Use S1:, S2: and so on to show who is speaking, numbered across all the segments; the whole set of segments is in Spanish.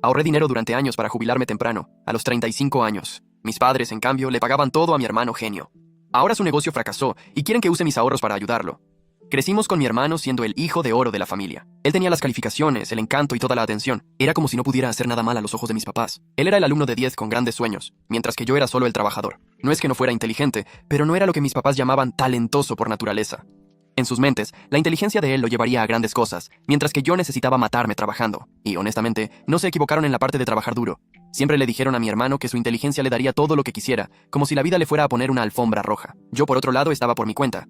S1: Ahorré dinero durante años para jubilarme temprano, a los 35 años. Mis padres, en cambio, le pagaban todo a mi hermano genio. Ahora su negocio fracasó y quieren que use mis ahorros para ayudarlo. Crecimos con mi hermano siendo el hijo de oro de la familia. Él tenía las calificaciones, el encanto y toda la atención. Era como si no pudiera hacer nada mal a los ojos de mis papás. Él era el alumno de 10 con grandes sueños, mientras que yo era solo el trabajador. No es que no fuera inteligente, pero no era lo que mis papás llamaban talentoso por naturaleza. En sus mentes, la inteligencia de él lo llevaría a grandes cosas, mientras que yo necesitaba matarme trabajando. Y honestamente, no se equivocaron en la parte de trabajar duro. Siempre le dijeron a mi hermano que su inteligencia le daría todo lo que quisiera, como si la vida le fuera a poner una alfombra roja. Yo, por otro lado, estaba por mi cuenta.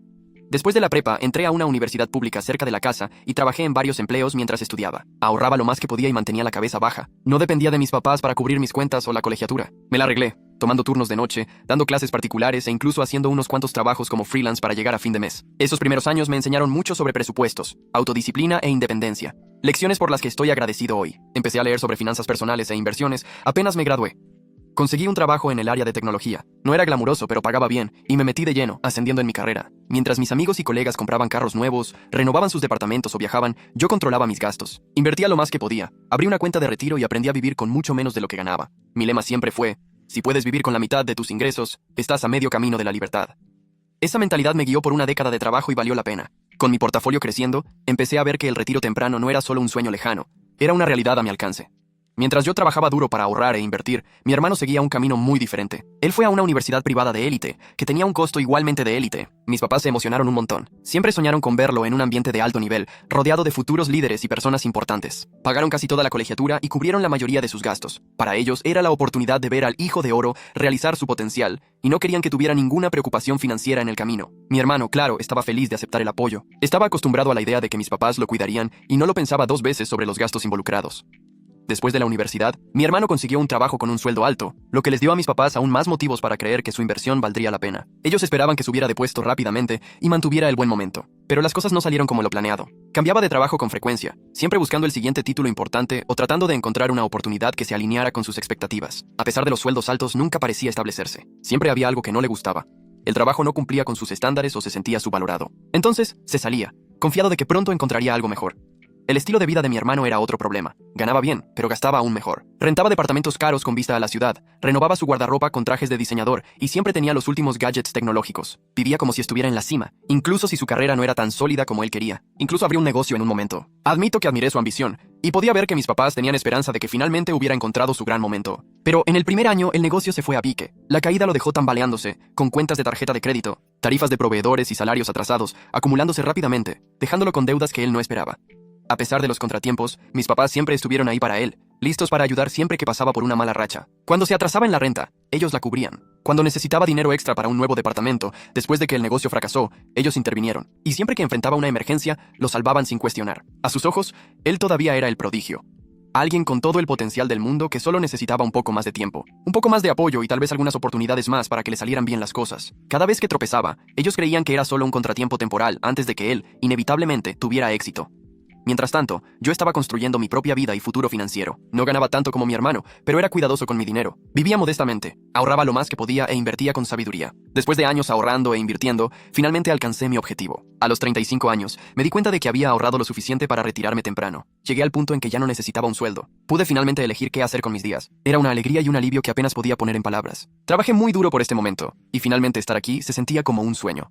S1: Después de la prepa, entré a una universidad pública cerca de la casa y trabajé en varios empleos mientras estudiaba. Ahorraba lo más que podía y mantenía la cabeza baja. No dependía de mis papás para cubrir mis cuentas o la colegiatura. Me la arreglé, tomando turnos de noche, dando clases particulares e incluso haciendo unos cuantos trabajos como freelance para llegar a fin de mes. Esos primeros años me enseñaron mucho sobre presupuestos, autodisciplina e independencia. Lecciones por las que estoy agradecido hoy. Empecé a leer sobre finanzas personales e inversiones apenas me gradué. Conseguí un trabajo en el área de tecnología. No era glamuroso, pero pagaba bien, y me metí de lleno, ascendiendo en mi carrera. Mientras mis amigos y colegas compraban carros nuevos, renovaban sus departamentos o viajaban, yo controlaba mis gastos. Invertía lo más que podía. Abrí una cuenta de retiro y aprendí a vivir con mucho menos de lo que ganaba. Mi lema siempre fue: si puedes vivir con la mitad de tus ingresos, estás a medio camino de la libertad. Esa mentalidad me guió por una década de trabajo y valió la pena. Con mi portafolio creciendo, empecé a ver que el retiro temprano no era solo un sueño lejano, era una realidad a mi alcance. Mientras yo trabajaba duro para ahorrar e invertir, mi hermano seguía un camino muy diferente. Él fue a una universidad privada de élite, que tenía un costo igualmente de élite. Mis papás se emocionaron un montón. Siempre soñaron con verlo en un ambiente de alto nivel, rodeado de futuros líderes y personas importantes. Pagaron casi toda la colegiatura y cubrieron la mayoría de sus gastos. Para ellos era la oportunidad de ver al hijo de oro realizar su potencial, y no querían que tuviera ninguna preocupación financiera en el camino. Mi hermano, claro, estaba feliz de aceptar el apoyo. Estaba acostumbrado a la idea de que mis papás lo cuidarían y no lo pensaba dos veces sobre los gastos involucrados. Después de la universidad, mi hermano consiguió un trabajo con un sueldo alto, lo que les dio a mis papás aún más motivos para creer que su inversión valdría la pena. Ellos esperaban que subiera de puesto rápidamente y mantuviera el buen momento. Pero las cosas no salieron como lo planeado. Cambiaba de trabajo con frecuencia, siempre buscando el siguiente título importante o tratando de encontrar una oportunidad que se alineara con sus expectativas. A pesar de los sueldos altos, nunca parecía establecerse. Siempre había algo que no le gustaba. El trabajo no cumplía con sus estándares o se sentía subvalorado. Entonces, se salía, confiado de que pronto encontraría algo mejor. El estilo de vida de mi hermano era otro problema. Ganaba bien, pero gastaba aún mejor. Rentaba departamentos caros con vista a la ciudad, renovaba su guardarropa con trajes de diseñador y siempre tenía los últimos gadgets tecnológicos. Vivía como si estuviera en la cima, incluso si su carrera no era tan sólida como él quería. Incluso abrió un negocio en un momento. Admito que admiré su ambición, y podía ver que mis papás tenían esperanza de que finalmente hubiera encontrado su gran momento. Pero en el primer año el negocio se fue a pique. La caída lo dejó tambaleándose, con cuentas de tarjeta de crédito, tarifas de proveedores y salarios atrasados, acumulándose rápidamente, dejándolo con deudas que él no esperaba. A pesar de los contratiempos, mis papás siempre estuvieron ahí para él, listos para ayudar siempre que pasaba por una mala racha. Cuando se atrasaba en la renta, ellos la cubrían. Cuando necesitaba dinero extra para un nuevo departamento, después de que el negocio fracasó, ellos intervinieron. Y siempre que enfrentaba una emergencia, lo salvaban sin cuestionar. A sus ojos, él todavía era el prodigio. Alguien con todo el potencial del mundo que solo necesitaba un poco más de tiempo, un poco más de apoyo y tal vez algunas oportunidades más para que le salieran bien las cosas. Cada vez que tropezaba, ellos creían que era solo un contratiempo temporal antes de que él, inevitablemente, tuviera éxito. Mientras tanto, yo estaba construyendo mi propia vida y futuro financiero. No ganaba tanto como mi hermano, pero era cuidadoso con mi dinero. Vivía modestamente, ahorraba lo más que podía e invertía con sabiduría. Después de años ahorrando e invirtiendo, finalmente alcancé mi objetivo. A los 35 años, me di cuenta de que había ahorrado lo suficiente para retirarme temprano. Llegué al punto en que ya no necesitaba un sueldo. Pude finalmente elegir qué hacer con mis días. Era una alegría y un alivio que apenas podía poner en palabras. Trabajé muy duro por este momento, y finalmente estar aquí se sentía como un sueño.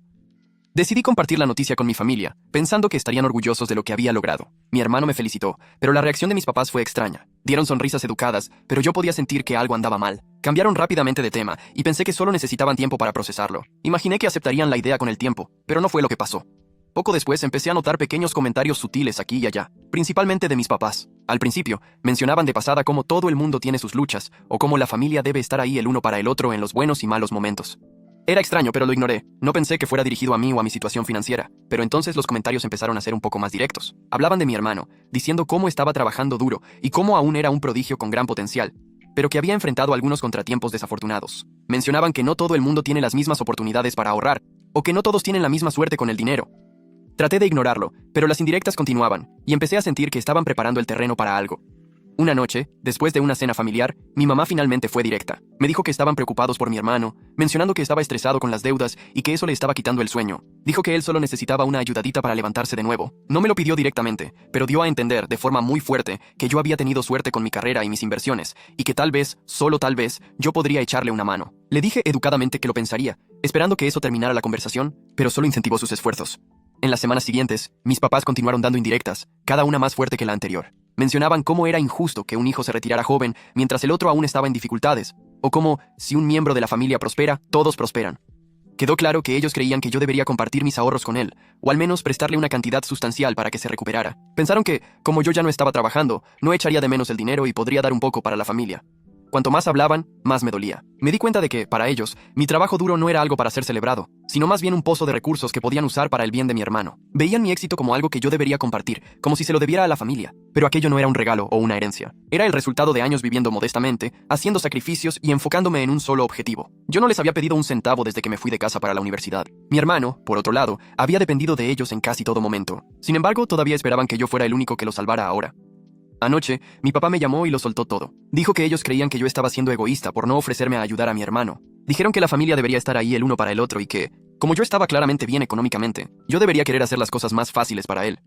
S1: Decidí compartir la noticia con mi familia, pensando que estarían orgullosos de lo que había logrado. Mi hermano me felicitó, pero la reacción de mis papás fue extraña. Dieron sonrisas educadas, pero yo podía sentir que algo andaba mal. Cambiaron rápidamente de tema, y pensé que solo necesitaban tiempo para procesarlo. Imaginé que aceptarían la idea con el tiempo, pero no fue lo que pasó. Poco después empecé a notar pequeños comentarios sutiles aquí y allá, principalmente de mis papás. Al principio, mencionaban de pasada cómo todo el mundo tiene sus luchas, o cómo la familia debe estar ahí el uno para el otro en los buenos y malos momentos. Era extraño, pero lo ignoré. No pensé que fuera dirigido a mí o a mi situación financiera. Pero entonces los comentarios empezaron a ser un poco más directos. Hablaban de mi hermano, diciendo cómo estaba trabajando duro y cómo aún era un prodigio con gran potencial, pero que había enfrentado algunos contratiempos desafortunados. Mencionaban que no todo el mundo tiene las mismas oportunidades para ahorrar, o que no todos tienen la misma suerte con el dinero. Traté de ignorarlo, pero las indirectas continuaban, y empecé a sentir que estaban preparando el terreno para algo. Una noche, después de una cena familiar, mi mamá finalmente fue directa. Me dijo que estaban preocupados por mi hermano, mencionando que estaba estresado con las deudas y que eso le estaba quitando el sueño. Dijo que él solo necesitaba una ayudadita para levantarse de nuevo. No me lo pidió directamente, pero dio a entender de forma muy fuerte que yo había tenido suerte con mi carrera y mis inversiones, y que tal vez, solo tal vez, yo podría echarle una mano. Le dije educadamente que lo pensaría, esperando que eso terminara la conversación, pero solo incentivó sus esfuerzos. En las semanas siguientes, mis papás continuaron dando indirectas, cada una más fuerte que la anterior. Mencionaban cómo era injusto que un hijo se retirara joven mientras el otro aún estaba en dificultades, o cómo, si un miembro de la familia prospera, todos prosperan. Quedó claro que ellos creían que yo debería compartir mis ahorros con él, o al menos prestarle una cantidad sustancial para que se recuperara. Pensaron que, como yo ya no estaba trabajando, no echaría de menos el dinero y podría dar un poco para la familia. Cuanto más hablaban, más me dolía. Me di cuenta de que, para ellos, mi trabajo duro no era algo para ser celebrado, sino más bien un pozo de recursos que podían usar para el bien de mi hermano. Veían mi éxito como algo que yo debería compartir, como si se lo debiera a la familia. Pero aquello no era un regalo o una herencia. Era el resultado de años viviendo modestamente, haciendo sacrificios y enfocándome en un solo objetivo. Yo no les había pedido un centavo desde que me fui de casa para la universidad. Mi hermano, por otro lado, había dependido de ellos en casi todo momento. Sin embargo, todavía esperaban que yo fuera el único que lo salvara ahora. Anoche, mi papá me llamó y lo soltó todo. Dijo que ellos creían que yo estaba siendo egoísta por no ofrecerme a ayudar a mi hermano. Dijeron que la familia debería estar ahí el uno para el otro y que, como yo estaba claramente bien económicamente, yo debería querer hacer las cosas más fáciles para él.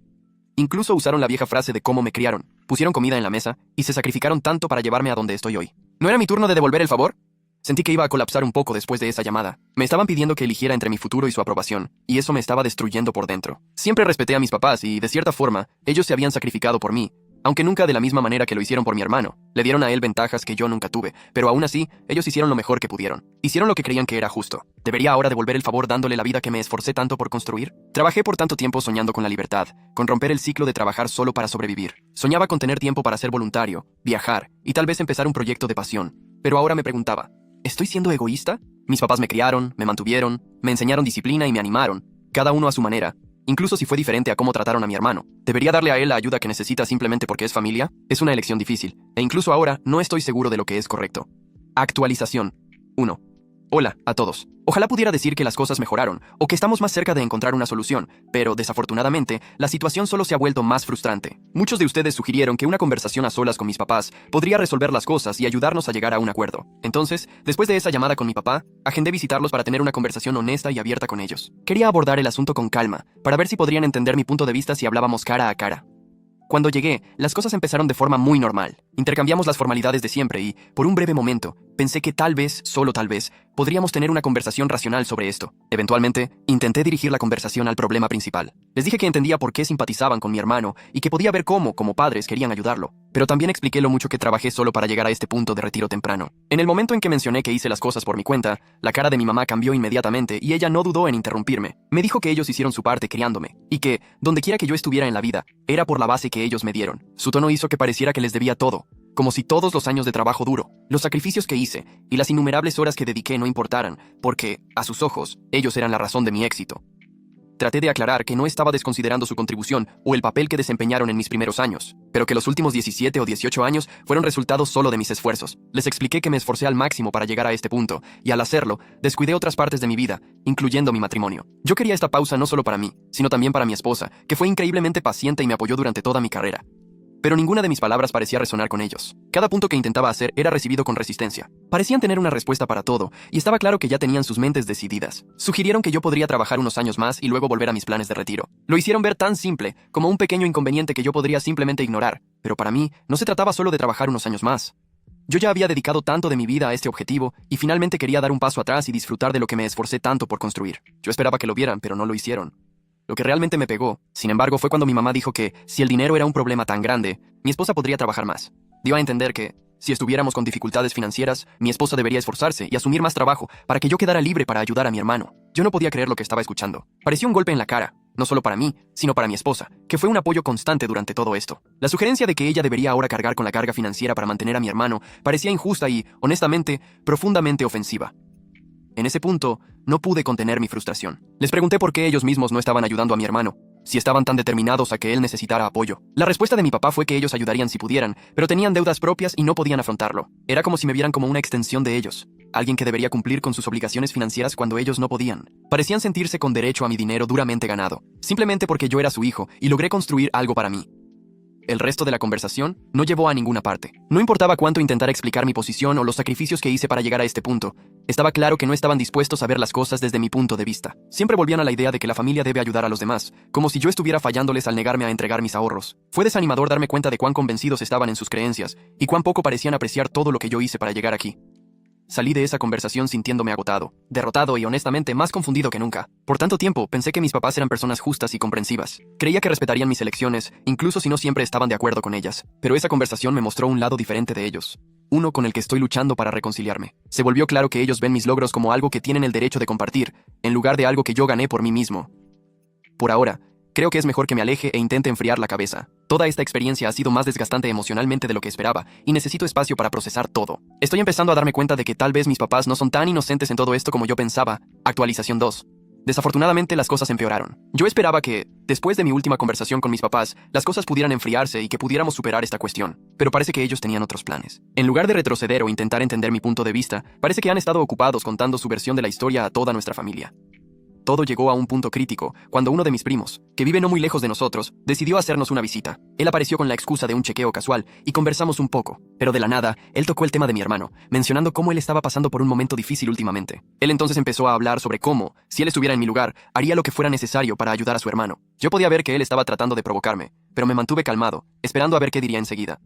S1: Incluso usaron la vieja frase de cómo me criaron, pusieron comida en la mesa y se sacrificaron tanto para llevarme a donde estoy hoy. ¿No era mi turno de devolver el favor? Sentí que iba a colapsar un poco después de esa llamada. Me estaban pidiendo que eligiera entre mi futuro y su aprobación, y eso me estaba destruyendo por dentro. Siempre respeté a mis papás y, de cierta forma, ellos se habían sacrificado por mí, aunque nunca de la misma manera que lo hicieron por mi hermano. Le dieron a él ventajas que yo nunca tuve, pero aún así, ellos hicieron lo mejor que pudieron. Hicieron lo que creían que era justo. ¿Debería ahora devolver el favor dándole la vida que me esforcé tanto por construir? Trabajé por tanto tiempo soñando con la libertad, con romper el ciclo de trabajar solo para sobrevivir. Soñaba con tener tiempo para ser voluntario, viajar y tal vez empezar un proyecto de pasión. Pero ahora me preguntaba, ¿estoy siendo egoísta? Mis papás me criaron, me mantuvieron, me enseñaron disciplina y me animaron, cada uno a su manera. Incluso si fue diferente a cómo trataron a mi hermano. ¿Debería darle a él la ayuda que necesita simplemente porque es familia? Es una elección difícil, e incluso ahora no estoy seguro de lo que es correcto. Actualización 1. Hola a todos. Ojalá pudiera decir que las cosas mejoraron, o que estamos más cerca de encontrar una solución, pero desafortunadamente, la situación solo se ha vuelto más frustrante. Muchos de ustedes sugirieron que una conversación a solas con mis papás podría resolver las cosas y ayudarnos a llegar a un acuerdo. Entonces, después de esa llamada con mi papá, agendé visitarlos para tener una conversación honesta y abierta con ellos. Quería abordar el asunto con calma, para ver si podrían entender mi punto de vista si hablábamos cara a cara. Cuando llegué, las cosas empezaron de forma muy normal. Intercambiamos las formalidades de siempre y, por un breve momento, pensé que tal vez, solo tal vez, podríamos tener una conversación racional sobre esto. Eventualmente, intenté dirigir la conversación al problema principal. Les dije que entendía por qué simpatizaban con mi hermano y que podía ver cómo, como padres, querían ayudarlo. Pero también expliqué lo mucho que trabajé solo para llegar a este punto de retiro temprano. En el momento en que mencioné que hice las cosas por mi cuenta, la cara de mi mamá cambió inmediatamente y ella no dudó en interrumpirme. Me dijo que ellos hicieron su parte criándome y que, donde quiera que yo estuviera en la vida, era por la base que ellos me dieron. Su tono hizo que pareciera que les debía todo, como si todos los años de trabajo duro, los sacrificios que hice y las innumerables horas que dediqué no importaran, porque, a sus ojos, ellos eran la razón de mi éxito. Traté de aclarar que no estaba desconsiderando su contribución o el papel que desempeñaron en mis primeros años, pero que los últimos 17 o 18 años fueron resultado solo de mis esfuerzos. Les expliqué que me esforcé al máximo para llegar a este punto, y al hacerlo, descuidé otras partes de mi vida, incluyendo mi matrimonio. Yo quería esta pausa no solo para mí, sino también para mi esposa, que fue increíblemente paciente y me apoyó durante toda mi carrera. Pero ninguna de mis palabras parecía resonar con ellos. Cada punto que intentaba hacer era recibido con resistencia. Parecían tener una respuesta para todo, y estaba claro que ya tenían sus mentes decididas. Sugirieron que yo podría trabajar unos años más y luego volver a mis planes de retiro. Lo hicieron ver tan simple, como un pequeño inconveniente que yo podría simplemente ignorar. Pero para mí, no se trataba solo de trabajar unos años más. Yo ya había dedicado tanto de mi vida a este objetivo, y finalmente quería dar un paso atrás y disfrutar de lo que me esforcé tanto por construir. Yo esperaba que lo vieran, pero no lo hicieron. Lo que realmente me pegó, sin embargo, fue cuando mi mamá dijo que, si el dinero era un problema tan grande, mi esposa podría trabajar más. Dio a entender que, si estuviéramos con dificultades financieras, mi esposa debería esforzarse y asumir más trabajo para que yo quedara libre para ayudar a mi hermano. Yo no podía creer lo que estaba escuchando. Parecía un golpe en la cara, no solo para mí, sino para mi esposa, que fue un apoyo constante durante todo esto. La sugerencia de que ella debería ahora cargar con la carga financiera para mantener a mi hermano parecía injusta y, honestamente, profundamente ofensiva. En ese punto, no pude contener mi frustración. Les pregunté por qué ellos mismos no estaban ayudando a mi hermano, si estaban tan determinados a que él necesitara apoyo. La respuesta de mi papá fue que ellos ayudarían si pudieran, pero tenían deudas propias y no podían afrontarlo. Era como si me vieran como una extensión de ellos, alguien que debería cumplir con sus obligaciones financieras cuando ellos no podían. Parecían sentirse con derecho a mi dinero duramente ganado, simplemente porque yo era su hijo y logré construir algo para mí. el resto de la conversación no llevó a ninguna parte. No importaba cuánto intentara explicar mi posición o los sacrificios que hice para llegar a este punto, estaba claro que no estaban dispuestos a ver las cosas desde mi punto de vista. Siempre volvían a la idea de que la familia debe ayudar a los demás, como si yo estuviera fallándoles al negarme a entregar mis ahorros. Fue desanimador darme cuenta de cuán convencidos estaban en sus creencias y cuán poco parecían apreciar todo lo que yo hice para llegar aquí. Salí de esa conversación sintiéndome agotado, derrotado y honestamente más confundido que nunca. Por tanto tiempo pensé que mis papás eran personas justas y comprensivas. Creía que respetarían mis elecciones, incluso si no siempre estaban de acuerdo con ellas. Pero esa conversación me mostró un lado diferente de ellos. Uno con el que estoy luchando para reconciliarme. Se volvió claro que ellos ven mis logros como algo que tienen el derecho de compartir, en lugar de algo que yo gané por mí mismo. Por ahora, creo que es mejor que me aleje e intente enfriar la cabeza. Toda esta experiencia ha sido más desgastante emocionalmente de lo que esperaba, y necesito espacio para procesar todo. Estoy empezando a darme cuenta de que tal vez mis papás no son tan inocentes en todo esto como yo pensaba. Actualización 2. Desafortunadamente las cosas empeoraron. Yo esperaba que, después de mi última conversación con mis papás, las cosas pudieran enfriarse y que pudiéramos superar esta cuestión. Pero parece que ellos tenían otros planes. En lugar de retroceder o intentar entender mi punto de vista, parece que han estado ocupados contando su versión de la historia a toda nuestra familia. Todo llegó a un punto crítico cuando uno de mis primos, que vive no muy lejos de nosotros, decidió hacernos una visita. Él apareció con la excusa de un chequeo casual y conversamos un poco, pero de la nada, él tocó el tema de mi hermano, mencionando cómo él estaba pasando por un momento difícil últimamente. Él entonces empezó a hablar sobre cómo, si él estuviera en mi lugar, haría lo que fuera necesario para ayudar a su hermano. Yo podía ver que él estaba tratando de provocarme, pero me mantuve calmado, esperando a ver qué diría enseguida.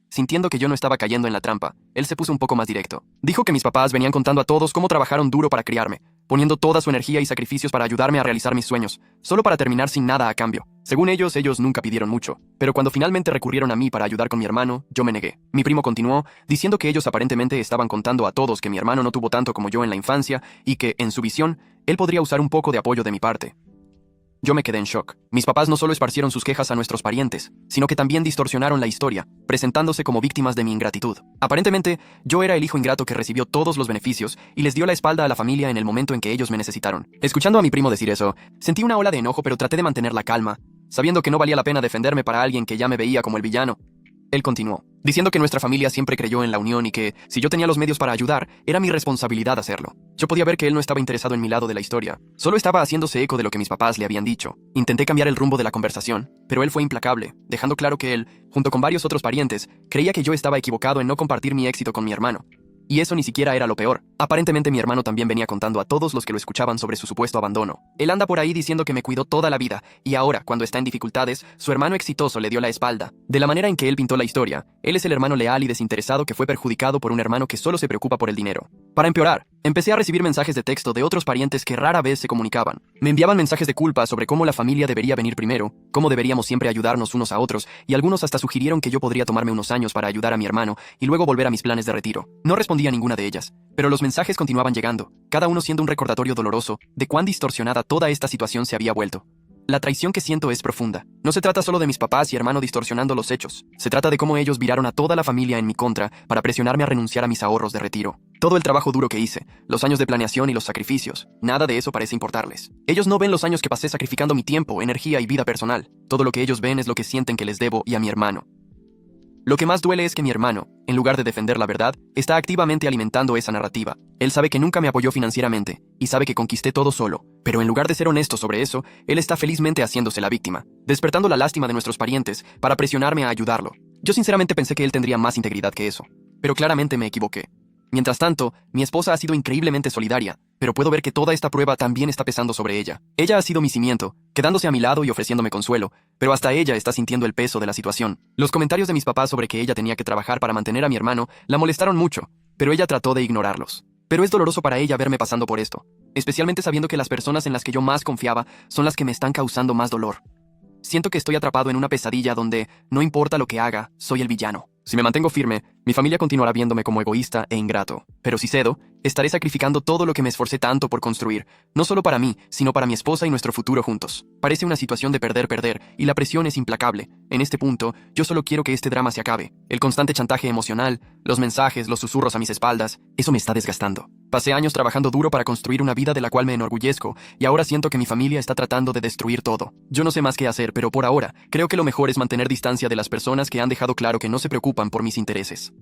S1: Sintiendo que yo no estaba cayendo en la trampa, él se puso un poco más directo. Dijo que mis papás venían contando a todos cómo trabajaron duro para criarme, poniendo toda su energía y sacrificios para ayudarme a realizar mis sueños, solo para terminar sin nada a cambio. Según ellos nunca pidieron mucho, pero cuando finalmente recurrieron a mí para ayudar con mi hermano, yo me negué. Mi primo continuó, diciendo que ellos aparentemente estaban contando a todos que mi hermano no tuvo tanto como yo en la infancia y que, en su visión, él podría usar un poco de apoyo de mi parte. Yo me quedé en shock. Mis papás no solo esparcieron sus quejas a nuestros parientes, sino que también distorsionaron la historia, presentándose como víctimas de mi ingratitud. Aparentemente, yo era el hijo ingrato que recibió todos los beneficios y les dio la espalda a la familia en el momento en que ellos me necesitaron. Escuchando a mi primo decir eso, sentí una ola de enojo, pero traté de mantener la calma, sabiendo que no valía la pena defenderme para alguien que ya me veía como el villano. Él continuó, diciendo que nuestra familia siempre creyó en la unión y que, si yo tenía los medios para ayudar, era mi responsabilidad hacerlo. Yo podía ver que él no estaba interesado en mi lado de la historia, solo estaba haciéndose eco de lo que mis papás le habían dicho. Intenté cambiar el rumbo de la conversación, pero él fue implacable, dejando claro que él, junto con varios otros parientes, creía que yo estaba equivocado en no compartir mi éxito con mi hermano. Y eso ni siquiera era lo peor. Aparentemente mi hermano también venía contando a todos los que lo escuchaban sobre su supuesto abandono. Él anda por ahí diciendo que me cuidó toda la vida, y ahora, cuando está en dificultades, su hermano exitoso le dio la espalda. De la manera en que él pintó la historia, él es el hermano leal y desinteresado que fue perjudicado por un hermano que solo se preocupa por el dinero. Para empeorar, empecé a recibir mensajes de texto de otros parientes que rara vez se comunicaban. Me enviaban mensajes de culpa sobre cómo la familia debería venir primero, cómo deberíamos siempre ayudarnos unos a otros, y algunos hasta sugirieron que yo podría tomarme unos años para ayudar a mi hermano y luego volver a mis planes de retiro. No respondí a ninguna de ellas, pero los mensajes continuaban llegando, cada uno siendo un recordatorio doloroso de cuán distorsionada toda esta situación se había vuelto. La traición que siento es profunda. No se trata solo de mis papás y hermano distorsionando los hechos. Se trata de cómo ellos viraron a toda la familia en mi contra para presionarme a renunciar a mis ahorros de retiro. Todo el trabajo duro que hice, los años de planeación y los sacrificios, nada de eso parece importarles. Ellos no ven los años que pasé sacrificando mi tiempo, energía y vida personal. Todo lo que ellos ven es lo que sienten que les debo y a mi hermano. Lo que más duele es que mi hermano, en lugar de defender la verdad, está activamente alimentando esa narrativa. Él sabe que nunca me apoyó financieramente, y sabe que conquisté todo solo, pero en lugar de ser honesto sobre eso, él está felizmente haciéndose la víctima, despertando la lástima de nuestros parientes para presionarme a ayudarlo. Yo sinceramente pensé que él tendría más integridad que eso, pero claramente me equivoqué. Mientras tanto, mi esposa ha sido increíblemente solidaria, pero puedo ver que toda esta prueba también está pesando sobre ella. Ella ha sido mi cimiento, quedándose a mi lado y ofreciéndome consuelo, pero hasta ella está sintiendo el peso de la situación. Los comentarios de mis papás sobre que ella tenía que trabajar para mantener a mi hermano la molestaron mucho, pero ella trató de ignorarlos. Pero es doloroso para ella verme pasando por esto, especialmente sabiendo que las personas en las que yo más confiaba son las que me están causando más dolor. Siento que estoy atrapado en una pesadilla donde, no importa lo que haga, soy el villano. Si me mantengo firme, mi familia continuará viéndome como egoísta e ingrato. Pero si cedo, estaré sacrificando todo lo que me esforcé tanto por construir, no solo para mí, sino para mi esposa y nuestro futuro juntos. Parece una situación de perder, y la presión es implacable. En este punto, yo solo quiero que este drama se acabe. El constante chantaje emocional, los mensajes, los susurros a mis espaldas, eso me está desgastando. Pasé años trabajando duro para construir una vida de la cual me enorgullezco, y ahora siento que mi familia está tratando de destruir todo. Yo no sé más qué hacer, pero por ahora, creo que lo mejor es mantener distancia de las personas que han dejado claro que no se preocupan por mis intereses.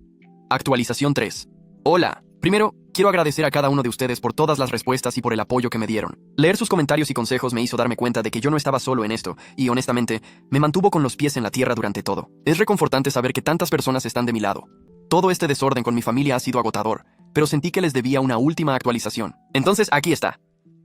S1: Actualización 3. Hola. Primero, quiero Quiero agradecer a cada uno de ustedes por todas las respuestas y por el apoyo que me dieron. Leer sus comentarios y consejos me hizo darme cuenta de que yo no estaba solo en esto, y honestamente, me mantuvo con los pies en la tierra durante todo. Es reconfortante saber que tantas personas están de mi lado. Todo este desorden con mi familia ha sido agotador, pero sentí que les debía una última actualización. Entonces, aquí está.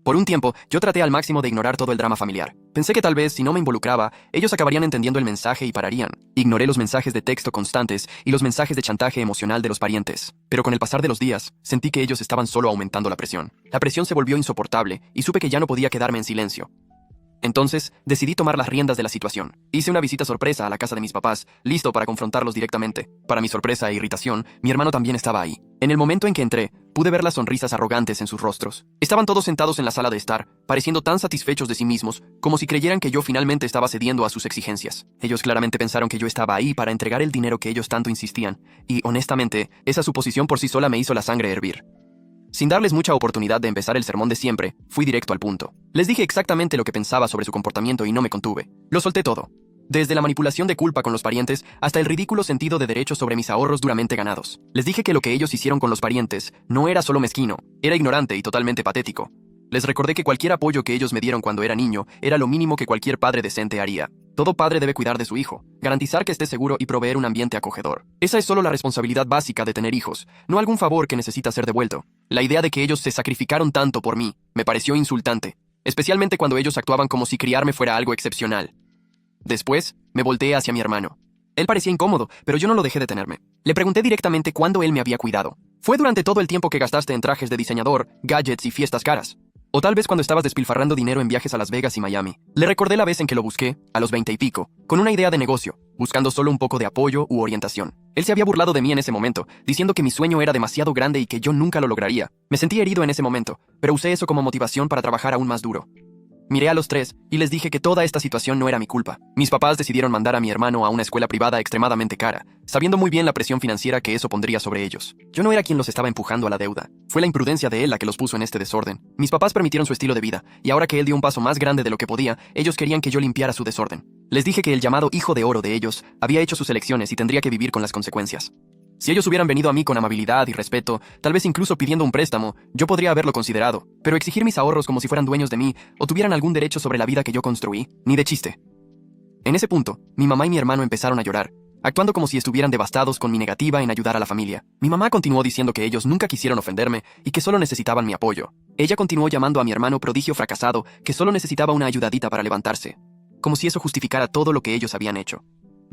S1: Por un tiempo, yo traté al máximo de ignorar todo el drama familiar. Pensé que tal vez, si no me involucraba, ellos acabarían entendiendo el mensaje y pararían. Ignoré los mensajes de texto constantes y los mensajes de chantaje emocional de los parientes. Pero con el pasar de los días, sentí que ellos estaban solo aumentando la presión. La presión se volvió insoportable y supe que ya no podía quedarme en silencio. Entonces, decidí tomar las riendas de la situación. Hice una visita sorpresa a la casa de mis papás, listo para confrontarlos directamente. Para mi sorpresa e irritación, mi hermano también estaba ahí. En el momento en que entré, pude ver las sonrisas arrogantes en sus rostros. Estaban todos sentados en la sala de estar, pareciendo tan satisfechos de sí mismos, como si creyeran que yo finalmente estaba cediendo a sus exigencias. Ellos claramente pensaron que yo estaba ahí para entregar el dinero que ellos tanto insistían, y honestamente, esa suposición por sí sola me hizo la sangre hervir. Sin darles mucha oportunidad de empezar el sermón de siempre, fui directo al punto. Les dije exactamente lo que pensaba sobre su comportamiento y no me contuve. Lo solté todo. Desde la manipulación de culpa con los parientes hasta el ridículo sentido de derecho sobre mis ahorros duramente ganados. Les dije que lo que ellos hicieron con los parientes no era solo mezquino, era ignorante y totalmente patético. Les recordé que cualquier apoyo que ellos me dieron cuando era niño era lo mínimo que cualquier padre decente haría. Todo padre debe cuidar de su hijo, garantizar que esté seguro y proveer un ambiente acogedor. Esa es solo la responsabilidad básica de tener hijos, no algún favor que necesita ser devuelto. La idea de que ellos se sacrificaron tanto por mí me pareció insultante, especialmente cuando ellos actuaban como si criarme fuera algo excepcional. Después, me volteé hacia mi hermano. Él parecía incómodo, pero yo no lo dejé detenerme. Le pregunté directamente cuándo él me había cuidado. ¿Fue durante todo el tiempo que gastaste en trajes de diseñador, gadgets y fiestas caras? O tal vez cuando estabas despilfarrando dinero en viajes a Las Vegas y Miami. Le recordé la vez en que lo busqué, a los 20 y pico, con una idea de negocio, buscando solo un poco de apoyo u orientación. Él se había burlado de mí en ese momento, diciendo que mi sueño era demasiado grande y que yo nunca lo lograría. Me sentí herido en ese momento, pero usé eso como motivación para trabajar aún más duro. Miré a los tres y les dije que toda esta situación no era mi culpa. Mis papás decidieron mandar a mi hermano a una escuela privada extremadamente cara, sabiendo muy bien la presión financiera que eso pondría sobre ellos. Yo no era quien los estaba empujando a la deuda. Fue la imprudencia de él la que los puso en este desorden. Mis papás permitieron su estilo de vida, y ahora que él dio un paso más grande de lo que podía, ellos querían que yo limpiara su desorden. Les dije que el llamado hijo de oro de ellos había hecho sus elecciones y tendría que vivir con las consecuencias. Si ellos hubieran venido a mí con amabilidad y respeto, tal vez incluso pidiendo un préstamo, yo podría haberlo considerado. Pero exigir mis ahorros como si fueran dueños de mí o tuvieran algún derecho sobre la vida que yo construí, ni de chiste. En ese punto, mi mamá y mi hermano empezaron a llorar, actuando como si estuvieran devastados con mi negativa en ayudar a la familia. Mi mamá continuó diciendo que ellos nunca quisieron ofenderme y que solo necesitaban mi apoyo. Ella continuó llamando a mi hermano prodigio fracasado, que solo necesitaba una ayudadita para levantarse, como si eso justificara todo lo que ellos habían hecho.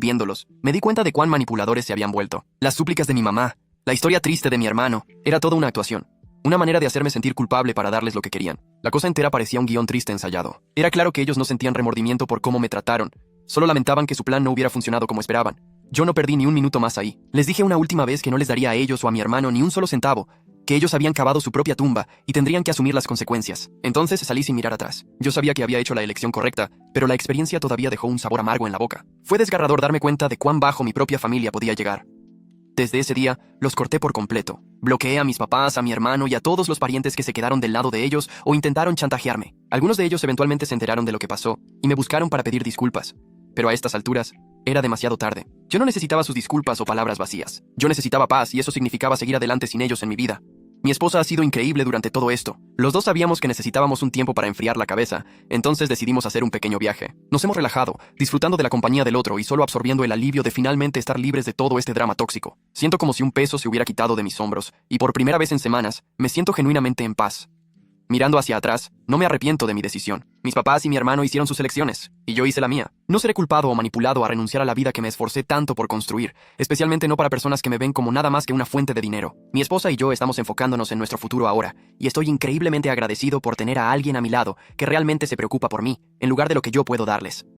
S1: Viéndolos, me di cuenta de cuán manipuladores se habían vuelto. Las súplicas de mi mamá, la historia triste de mi hermano, era toda una actuación. Una manera de hacerme sentir culpable para darles lo que querían. La cosa entera parecía un guión triste ensayado. Era claro que ellos no sentían remordimiento por cómo me trataron. Solo lamentaban que su plan no hubiera funcionado como esperaban. Yo no perdí ni un minuto más ahí. Les dije una última vez que no les daría a ellos o a mi hermano ni un solo centavo, que ellos habían cavado su propia tumba y tendrían que asumir las consecuencias. Entonces salí sin mirar atrás. Yo sabía que había hecho la elección correcta, pero la experiencia todavía dejó un sabor amargo en la boca. Fue desgarrador darme cuenta de cuán bajo mi propia familia podía llegar. Desde ese día, los corté por completo. Bloqueé a mis papás, a mi hermano y a todos los parientes que se quedaron del lado de ellos o intentaron chantajearme. Algunos de ellos eventualmente se enteraron de lo que pasó y me buscaron para pedir disculpas. Pero a estas alturas, era demasiado tarde. Yo no necesitaba sus disculpas o palabras vacías. Yo necesitaba paz y eso significaba seguir adelante sin ellos en mi vida. Mi esposa ha sido increíble durante todo esto. Los dos sabíamos que necesitábamos un tiempo para enfriar la cabeza, entonces decidimos hacer un pequeño viaje. Nos hemos relajado, disfrutando de la compañía del otro y solo absorbiendo el alivio de finalmente estar libres de todo este drama tóxico. Siento como si un peso se hubiera quitado de mis hombros, y por primera vez en semanas, me siento genuinamente en paz. Mirando hacia atrás, no me arrepiento de mi decisión. Mis papás y mi hermano hicieron sus elecciones, y yo hice la mía. No seré culpado o manipulado a renunciar a la vida que me esforcé tanto por construir, especialmente no para personas que me ven como nada más que una fuente de dinero. Mi esposa y yo estamos enfocándonos en nuestro futuro ahora, y estoy increíblemente agradecido por tener a alguien a mi lado que realmente se preocupa por mí, en lugar de lo que yo puedo darles.